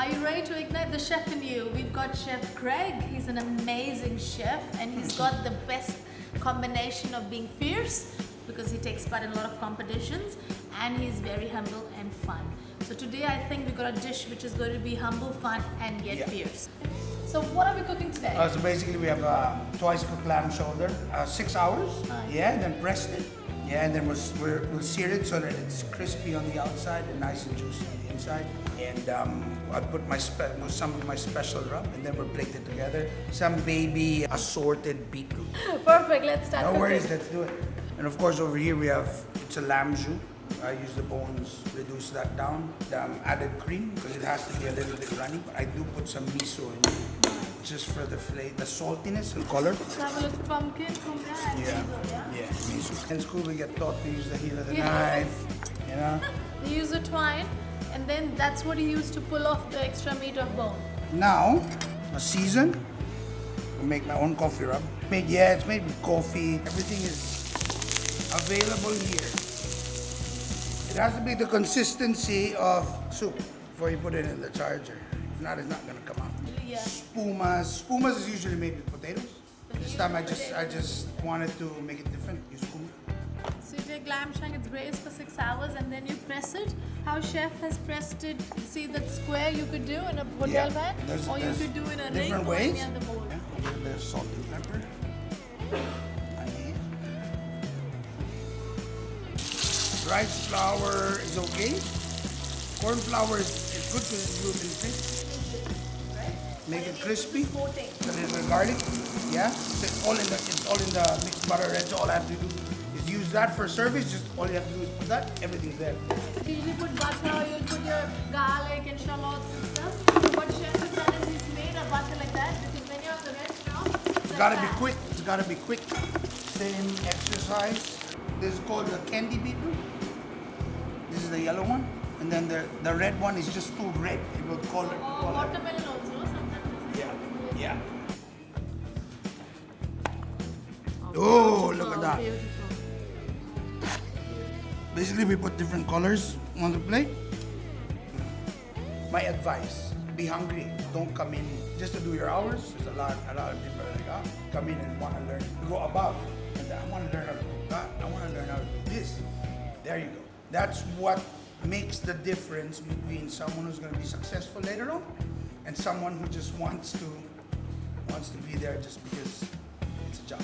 Are you ready to ignite the chef in you? We've got Chef Greg. He's an amazing chef and he's got the best combination of being fierce because he takes part in a lot of competitions and he's very humble and fun. So today I think we've got a dish which is going to be humble, fun and yet fierce. So what are we cooking today? So basically we have twice cooked lamb shoulder, 6 hours, and then pressed it. And then we'll sear it so that it's crispy on the outside and nice and juicy on the inside. And I'll put some of my special rub, and then we'll plate it together. Some baby assorted beetroot. Perfect, let's start cooking. No worries, let's do it. And of course over here we have, it's a lamb jus. I use the bones, reduce that down. Added cream, because it has to be a little bit runny. But I do put some miso in it, just for the flavor, the saltiness and color. Let's have a little pumpkin, and miso. In school we get taught to use the heel of the knife, you know. You use a twine, and then that's what you use to pull off the extra meat of bone. Now, a season. I make my own coffee rub. It's made with coffee. Everything is available here. It has to be the consistency of soup before you put it in the charger. If not, it's not gonna come out. Yeah. Spumas is usually made with potatoes. This time I just wanted to make it different. Use spuma. So you take lamb shank, it's braised for 6 hours and then you press it. How chef has pressed it, see that square you could do in a hotel pan, or you could do in a ring different or ways. any other bowl. A little bit of salt and pepper. Rice flour is okay. Corn flour is good because it's gluten free. Make it crispy. A little bit of garlic. It's all in the mixed butter. That's all I have to do is use that for service. Just all you have to do is put that. Everything's there. You usually put butter, you'll put your garlic and shallots and stuff. So what chef has done is he's made a butter like that because when you're at the restaurant, It's gotta be quick. It's gotta be quick. Same exercise. This is called the candy beetroot. This is the yellow one. And then the red one is just too red. It will call it. Watermelon also sometimes. Yeah. Oh, look at that. Beautiful. Basically, we put different colors on the plate. My advice, be hungry. Don't come in just to do your hours. There's a lot of people like, come in and want to learn. You go above. And I want to learn how to do that. I want to learn how to do this. There you go. That's what makes the difference between someone who's going to be successful later on and someone who just wants to be there just because it's a job.